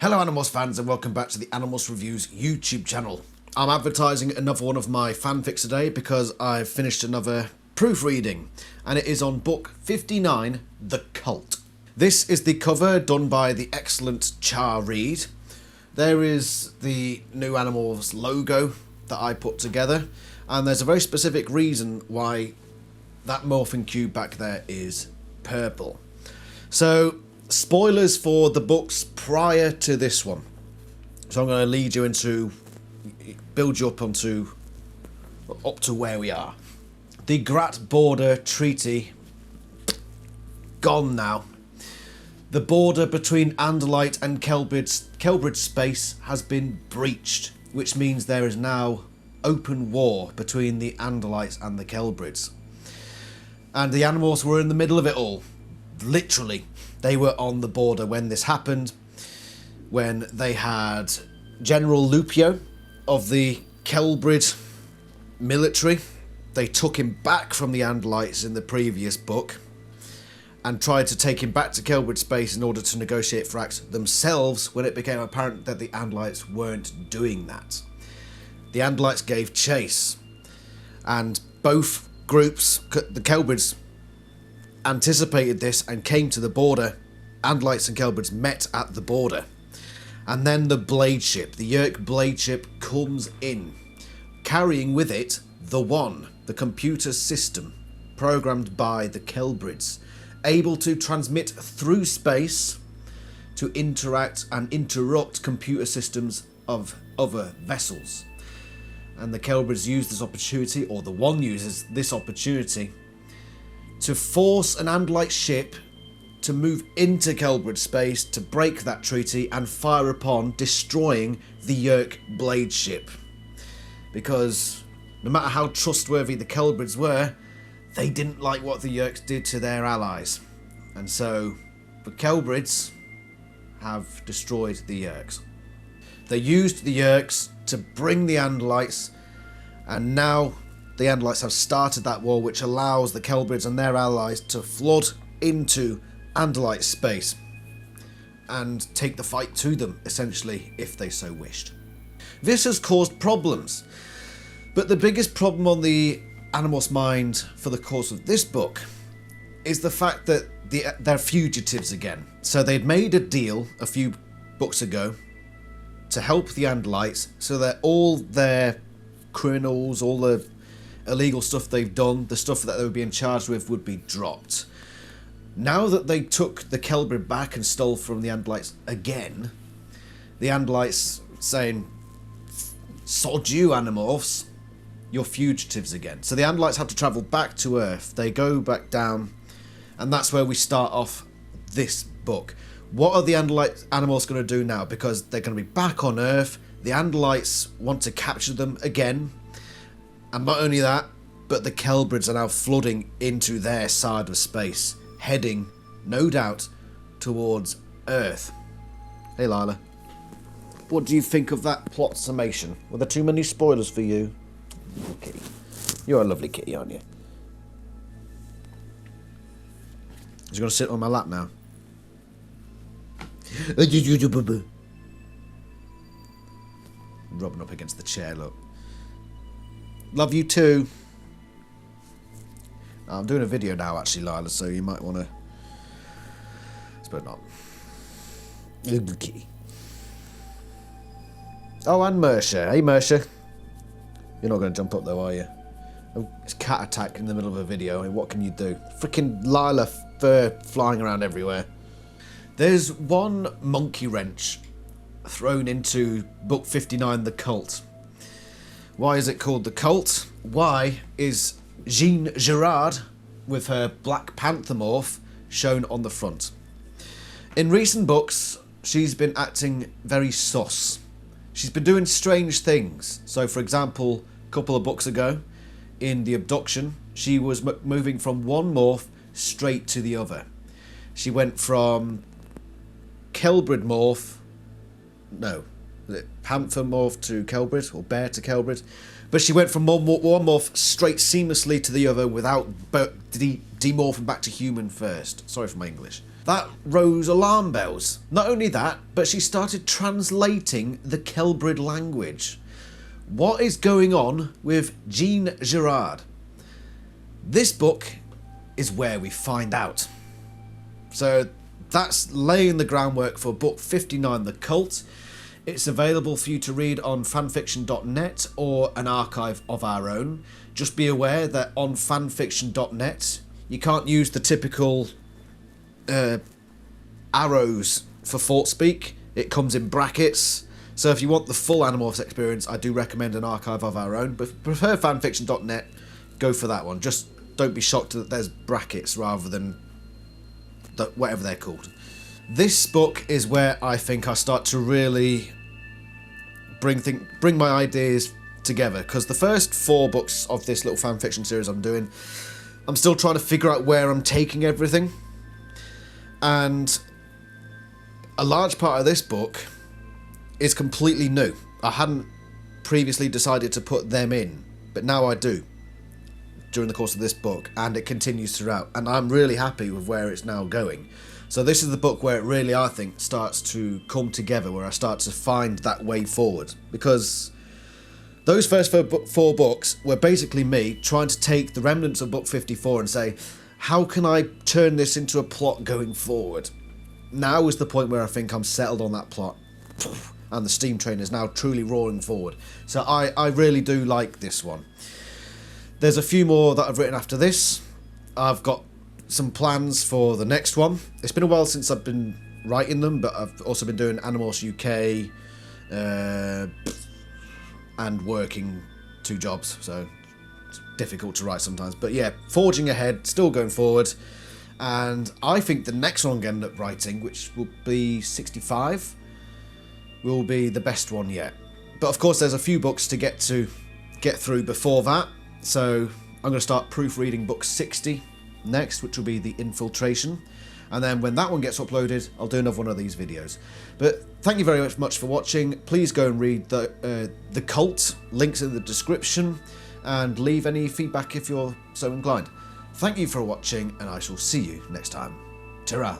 Hello Animorphs fans and welcome back to the Animorphs Reviews YouTube channel. I'm advertising another one of my fanfics today because I've finished another proofreading and it is on book 59, The Cult. This is the cover done by the excellent Char Reed. There is the new Animorphs logo that I put together, and there's a very specific reason why that morphing cube back there is purple. So, spoilers for the books prior to this one. So I'm going to lead you into, build you up to where we are. The Grat Border Treaty, gone now. The border between Andalite and Kelbrids space has been breached, which means there is now open war between the Andalites and the Kelbrids. And the Animorphs were in the middle of it all. Literally. They were on the border when this happened, when they had General Lupio of the Kelbrid military. They took him back from the Andalites in the previous book and tried to take him back to Kelbrid space in order to negotiate for acts themselves when it became apparent that the Andalites weren't doing that. The Andalites gave chase, and both groups, the Kelbrids, anticipated this and came to the border. Andalites and Kelbrids met at the border. And then the blade ship, the Yerk blade ship, comes in, carrying with it the One, the computer system, programmed by the Kelbrids, able to transmit through space to interact and interrupt computer systems of other vessels. And the Kelbrids use this opportunity, or the One uses this opportunity, to force an Andalite ship to move into Kelbrid space to break that treaty and fire upon, destroying the Yerk blade ship. Because no matter how trustworthy the Kelbrids were, they didn't like what the Yerks did to their allies. And so the Kelbrids have destroyed the Yerks. They used the Yerks to bring the Andalites, and now the Andalites have started that war, which allows the Kelbrids and their allies to flood into Andalite space and take the fight to them, essentially, if they so wished. This has caused problems, but the biggest problem on the Animorphs' mind for the course of this book is the fact that they're fugitives again. So they'd made a deal a few books ago to help the Andalites so that all their criminals, all the illegal stuff they've done, the stuff that they were being charged with, would be dropped. Now that they took the Kelbrid back and stole from the Andalites again, the Andalites saying, "Sod you, Animorphs, you're fugitives again." So the Andalites have to travel back to Earth. They go back down, and that's where we start off this book. What are the Animorphs going to do now? Because they're going to be back on Earth. The Andalites want to capture them again. And not only that, but the Kelbrids are now flooding into their side of space, heading, no doubt, towards Earth. Hey Lila, what do you think of that plot summation? Were there too many spoilers for you? Kitty. You're a lovely kitty, aren't you? Is you going to sit on my lap now? Rubbing up against the chair, look. Love you too. I'm doing a video now, actually, Lila, so you might want to... Suppose not. Oh, and Mersha. Hey, Mersha. You're not going to jump up, though, are you? It's cat attack in the middle of a video. I mean, what can you do? Freaking Lila fur flying around everywhere. There's one monkey wrench thrown into book 59, The Cult. Why is it called The Cult? Why is Jeanne Girard with her Black Panther morph shown on the front? In recent books, she's been acting very sus. She's been doing strange things. So, for example, a couple of books ago, in The Abduction, she was moving from one morph straight to the other. She went from Kelbrid morph... No. Panther morph to Kelbrid, or bear to Kelbrid, but she went from one morph straight seamlessly to the other without demorphing back to human first. Sorry for my English. That rose alarm bells. Not only that, but she started translating the Kelbrid language. What is going on with Jeanne Girard? This book is where we find out. So that's laying the groundwork for book 59, The Cult. It's available for you to read on fanfiction.net or an archive of our own. Just be aware that on fanfiction.net you can't use the typical arrows for thought speak. It comes in brackets. So if you want the full Animorphs experience, I do recommend an archive of our own. But if you prefer fanfiction.net, go for that one. Just don't be shocked that there's brackets rather than whatever they're called. This book is where I think I start to really bring my ideas together, because the first 4 books of this little fanfiction series I'm doing, I'm still trying to figure out where I'm taking everything. And a large part of this book is completely new. I hadn't previously decided to put them in, but now I do during the course of this book, and it continues throughout, and I'm really happy with where it's now going. So this is the book where it really, I think, starts to come together, where I start to find that way forward, because those first 4 books were basically me trying to take the remnants of book 54 and say, how can I turn this into a plot going forward? Now is the point where I think I'm settled on that plot, and the steam train is now truly roaring forward. So I really do like this one. There's a few more that I've written after this. I've got some plans for the next one. It's been a while since I've been writing them, but I've also been doing Animorphs UK and working 2 jobs, so it's difficult to write sometimes. But yeah, forging ahead, still going forward, and I think the next one I'm going to end up writing, which will be 65, will be the best one yet. But of course there's a few books to get through before that, so I'm going to start proofreading book 60 next, which will be The Infiltration, and then when that one gets uploaded, I'll do another one of these videos. But thank you very much for watching. Please go and read the Cult, links in the description, and leave any feedback if you're so inclined. Thank you for watching, and I shall see you next time. Ta-ra.